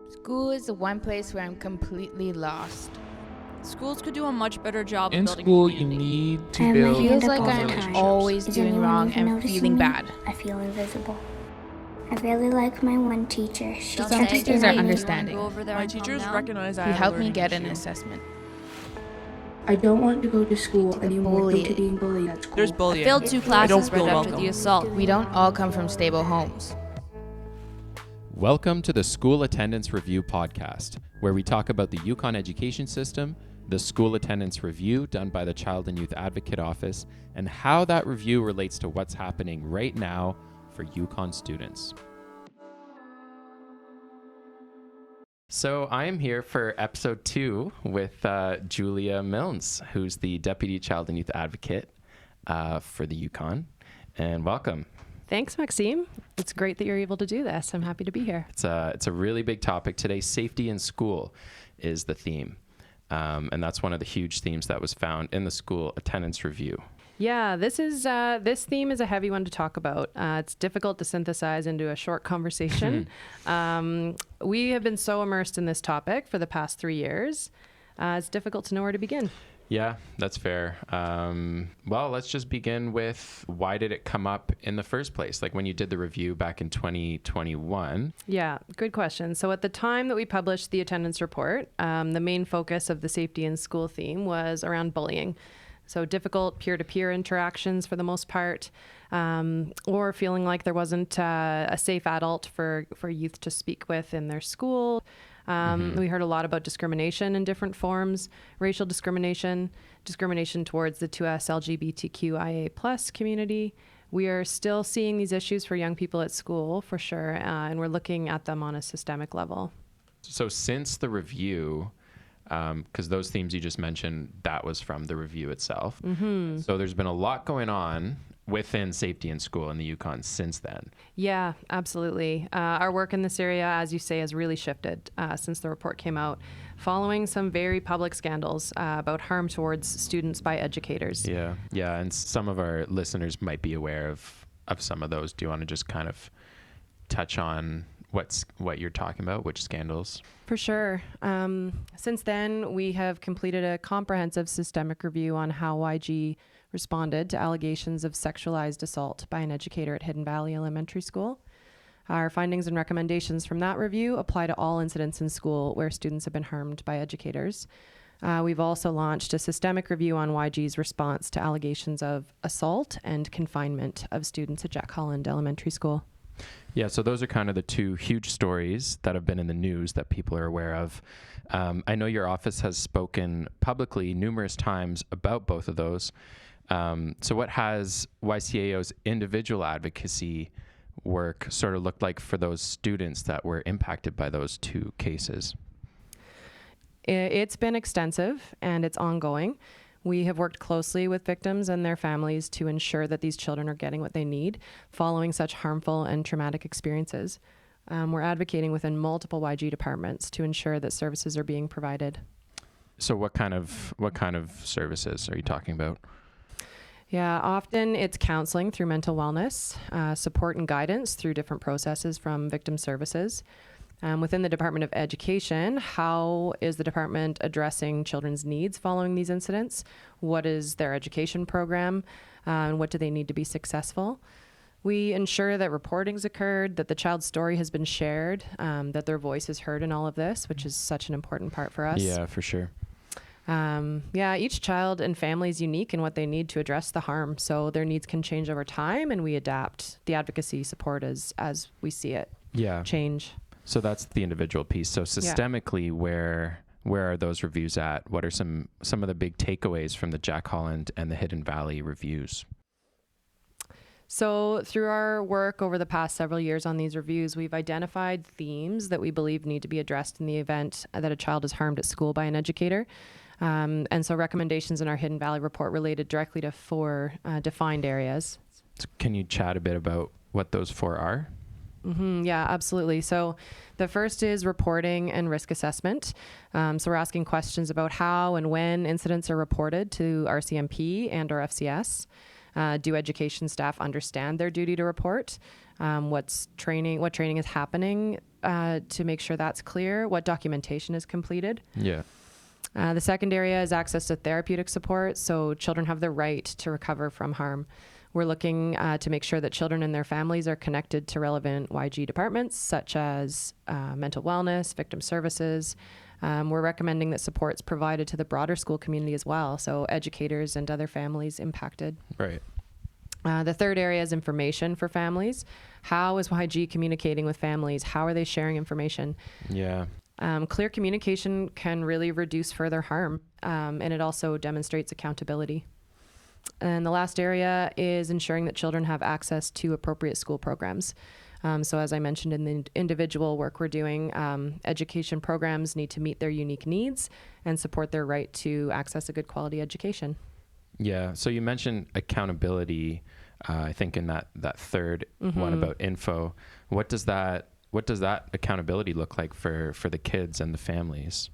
School is the one place where I'm completely lost. Schools could do a much better job In of building school, you community. need to I have my build hand Feels up like all the I'm time. always Is doing anyone wrong even and noticing feeling me? bad. I feel invisible. I really like my one teacher. She Don't kept say teachers it. are me. understanding. Go over there My and calm teachers down. recognize I He have a helped me learning get an issue. assessment. I don't want to go to school anymore due to bullied. being bullied at school. There's I bullying. failed 2 I don't classes feel right after welcome. the assault. We don't all come from stable homes. Welcome to the School Attendance Review podcast, where we talk about the Yukon education system, the school attendance review done by the Child and Youth Advocate Office, and how that review relates to what's happening right now for Yukon students. So I am here for episode 2 with Julia Milnes, who's the Deputy Child and Youth Advocate for the Yukon, and welcome. Thanks, Maxime. It's great that you're able to do this. I'm happy to be here. It's a really big topic today. Safety in school is the theme. And that's one of the huge themes that was found in the school attendance review. Yeah, this theme is a heavy one to talk about. It's difficult to synthesize into a short conversation. We have been so immersed in this topic for the past 3 years. It's difficult to know where to begin. Yeah, that's fair. Well, let's just begin with why did it come up in the first place? Like when you did the review back in 2021. Yeah, good question. So at the time that we published the attendance report, the main focus of the safety in school theme was around bullying. So difficult peer-to-peer interactions for the most part, or feeling like there wasn't a safe adult for youth to speak with in their school. We heard a lot about discrimination in different forms, racial discrimination, discrimination towards the 2S LGBTQIA+ community. We are still seeing these issues for young people at school, for sure, and we're looking at them on a systemic level. So since the review, because those themes you just mentioned, that was from the review itself. So there's been a lot going on within safety in school in the Yukon since then. Yeah, absolutely. Our work in this area, as you say, has really shifted since the report came out, following some very public scandals about harm towards students by educators. Yeah, and some of our listeners might be aware of some of those. Do you want to just kind of touch on what you're talking about, which scandals? For sure. Since then, we have completed a comprehensive systemic review on how YG responded to allegations of sexualized assault by an educator at Hidden Valley Elementary School. Our findings and recommendations from that review apply to all incidents in school where students have been harmed by educators. We've also launched a systemic review on YG's response to allegations of assault and confinement of students at Jack Holland Elementary School. Yeah, so those are kind of the two huge stories that have been in the news that people are aware of. I know your office has spoken publicly numerous times about both of those. So what has YCAO's individual advocacy work sort of looked like for those students that were impacted by those two cases? It's been extensive and it's ongoing. We have worked closely with victims and their families to ensure that these children are getting what they need following such harmful and traumatic experiences. We're advocating within multiple YG departments to ensure that services are being provided. So what kind of services are you talking about? Yeah, often it's counseling through mental wellness, support and guidance through different processes from victim services. Within the Department of Education, how is the department addressing children's needs following these incidents? What is their education program? And what do they need to be successful? We ensure that reporting's occurred, that the child's story has been shared, that their voice is heard in all of this, which is such an important part for us. Yeah, for sure. Each child and family is unique in what they need to address the harm. So their needs can change over time, and we adapt the advocacy support as we see it change. So that's the individual piece. So systemically, where are those reviews at? What are some of the big takeaways from the Jack Holland and the Hidden Valley reviews? So through our work over the past several years on these reviews, we've identified themes that we believe need to be addressed in the event that a child is harmed at school by an educator. And so recommendations in our Hidden Valley report related directly to 4 defined areas. So can you chat a bit about what those 4 are? Yeah, absolutely. So the first is reporting and risk assessment. So we're asking questions about how and when incidents are reported to RCMP and or FCS. Do education staff understand their duty to report? What training is happening to make sure that's clear, what documentation is completed. Yeah. The second area is access to therapeutic support, so children have the right to recover from harm. We're looking to make sure that children and their families are connected to relevant YG departments, such as mental wellness, victim services. We're recommending that support's provided to the broader school community as well, so educators and other families impacted. Right. The third area is information for families. How is YG communicating with families? How are they sharing information? Yeah. Clear communication can really reduce further harm, and it also demonstrates accountability. And the last area is ensuring that children have access to appropriate school programs. So as I mentioned in the individual work we're doing, education programs need to meet their unique needs and support their right to access a good quality education. Yeah. So you mentioned accountability, I think in that third one about info. What does that accountability look like for the kids and the families?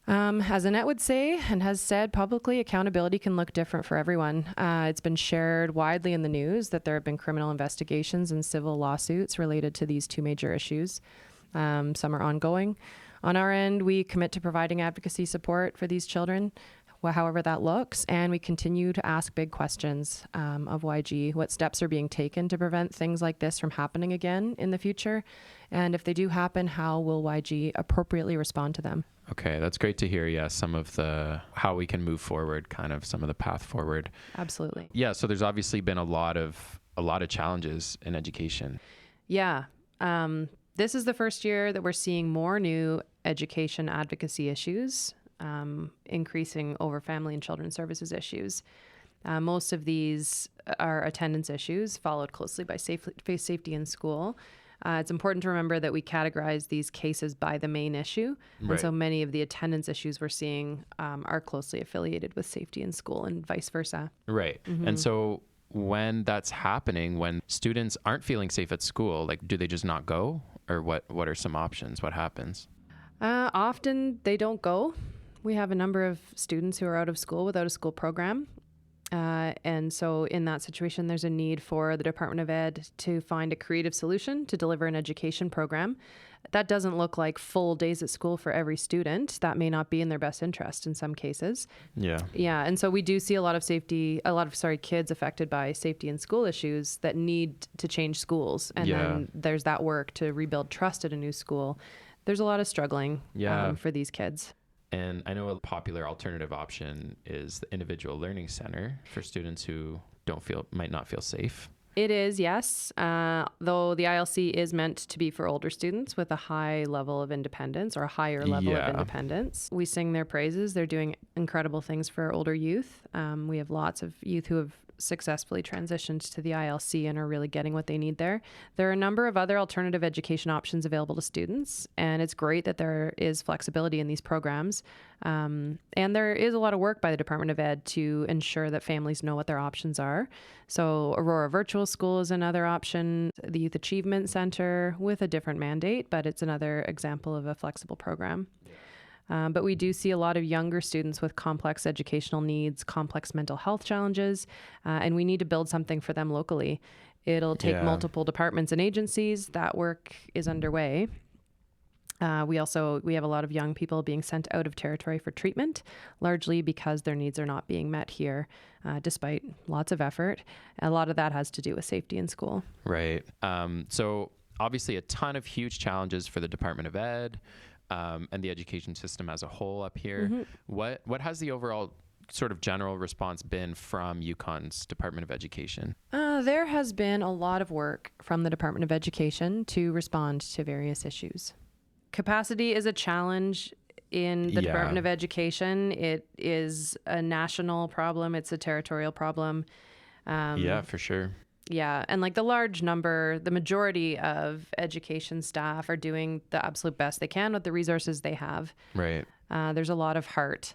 As Annette would say and has said publicly, accountability can look different for everyone. It's been shared widely in the news that there have been criminal investigations and civil lawsuits related to these two major issues. Some are ongoing. On our end, we commit to providing advocacy support for these children, however that looks, and we continue to ask big questions of YG. What steps are being taken to prevent things like this from happening again in the future? And if they do happen, how will YG appropriately respond to them? Okay, that's great to hear. Yeah, some of how we can move forward, kind of some of the path forward. Absolutely. Yeah, so there's obviously been a lot of challenges in education. Yeah. This is the first year that we're seeing more new education advocacy issues, increasing over family and children's services issues. Most of these are attendance issues, followed closely by safety in school. It's important to remember that we categorize these cases by the main issue. Right. And so many of the attendance issues we're seeing are closely affiliated with safety in school and vice versa. Right. And so when that's happening, when students aren't feeling safe at school, like, do they just not go? Or what are some options? What happens? Often they don't go. We have a number of students who are out of school without a school program. And so in that situation, there's a need for the Department of Ed to find a creative solution to deliver an education program. That doesn't look like full days at school for every student. That may not be in their best interest in some cases. Yeah. Yeah. And so we do see a lot of kids affected by safety in school issues that need to change schools. And then there's that work to rebuild trust at a new school. There's a lot of struggling for these kids. And I know a popular alternative option is the individual learning center for students who might not feel safe. It is, yes. Though the ILC is meant to be for older students with a high level of independence or a higher level of independence. We sing their praises. They're doing incredible things for older youth. We have lots of youth who have successfully transitioned to the ILC and are really getting what they need there. There are a number of other alternative education options available to students, and it's great that there is flexibility in these programs. And there is a lot of work by the Department of Ed to ensure that families know what their options are. So Aurora Virtual School is another option, the Youth Achievement Center with a different mandate, but it's another example of a flexible program. But we do see a lot of younger students with complex educational needs, complex mental health challenges, and we need to build something for them locally. It'll take multiple departments and agencies. That work is underway. We have a lot of young people being sent out of territory for treatment, largely because their needs are not being met here, despite lots of effort. A lot of that has to do with safety in school. Right. So obviously a ton of huge challenges for the Department of Ed. And the education system as a whole up here. Mm-hmm. What has the overall sort of general response been from Yukon's Department of Education? There has been a lot of work from the Department of Education to respond to various issues. Capacity is a challenge in the Department of Education. It is a national problem. It's a territorial problem. For sure. Yeah. And the majority of education staff are doing the absolute best they can with the resources they have. Right. There's a lot of heart.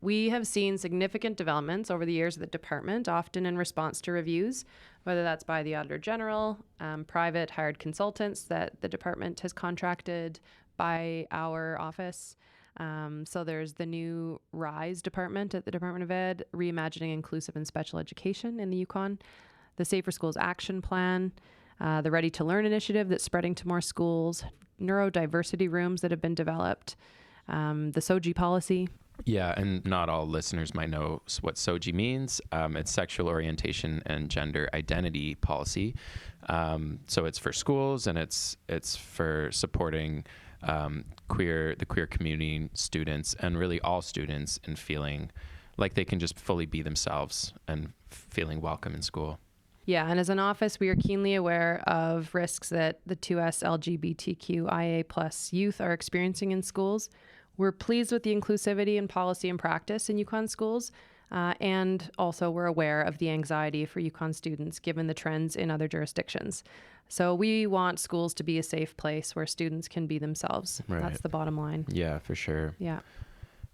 We have seen significant developments over the years of the department, often in response to reviews, whether that's by the Auditor General, private hired consultants that the department has contracted by our office. So there's the new RISE department at the Department of Ed, Reimagining Inclusive and Special Education in the Yukon. The Safer Schools Action Plan, the Ready to Learn initiative that's spreading to more schools, neurodiversity rooms that have been developed, the SOGI policy. Yeah, and not all listeners might know what SOGI means. It's sexual orientation and gender identity policy. So it's for schools, and it's for supporting the queer community, students, and really all students in feeling like they can just fully be themselves and feeling welcome in school. Yeah, and as an office, we are keenly aware of risks that the 2S LGBTQIA+ youth are experiencing in schools. We're pleased with the inclusivity in policy and practice in Yukon schools, and also we're aware of the anxiety for Yukon students given the trends in other jurisdictions. So we want schools to be a safe place where students can be themselves. Right. That's the bottom line. Yeah, for sure. Yeah.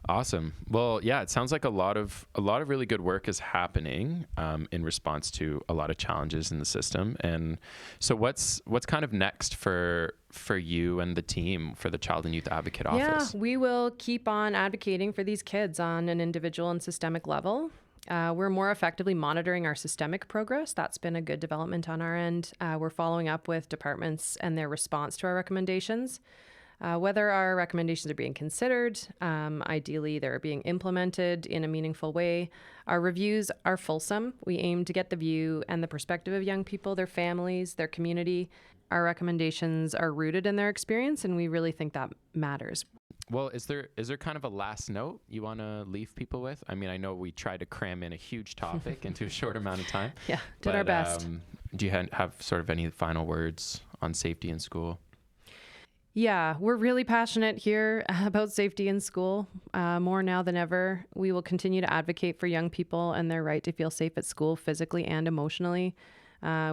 Awesome. Well, yeah, it sounds like a lot of really good work is happening in response to a lot of challenges in the system. And so, what's kind of next for you and the team for the Child and Youth Advocate Office? Yeah, we will keep on advocating for these kids on an individual and systemic level. We're more effectively monitoring our systemic progress. That's been a good development on our end. We're following up with departments and their response to our recommendations. Whether our recommendations are being considered, ideally they're being implemented in a meaningful way. Our reviews are fulsome. We aim to get the view and the perspective of young people, their families, their community. Our recommendations are rooted in their experience, and we really think that matters. Well, is there kind of a last note you want to leave people with? I mean, I know we tried to cram in a huge topic into a short amount of time. Yeah, did our best. Do you have sort of any final words on safety in school? Yeah, we're really passionate here about safety in school, more now than ever. We will continue to advocate for young people and their right to feel safe at school physically and emotionally.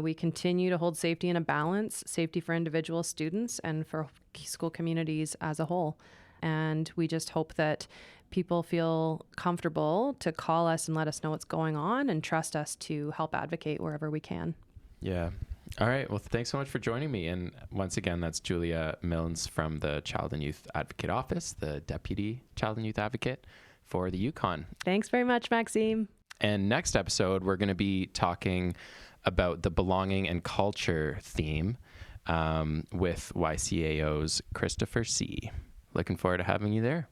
We continue to hold safety in a balance, safety for individual students and for school communities as a whole. And we just hope that people feel comfortable to call us and let us know what's going on and trust us to help advocate wherever we can. Yeah. All right. Well, thanks so much for joining me. And once again, that's Julia Milnes from the Child and Youth Advocate Office, the Deputy Child and Youth Advocate for the Yukon. Thanks very much, Maxime. And next episode, we're going to be talking about the belonging and culture theme with YCAO's Christopher C. Looking forward to having you there.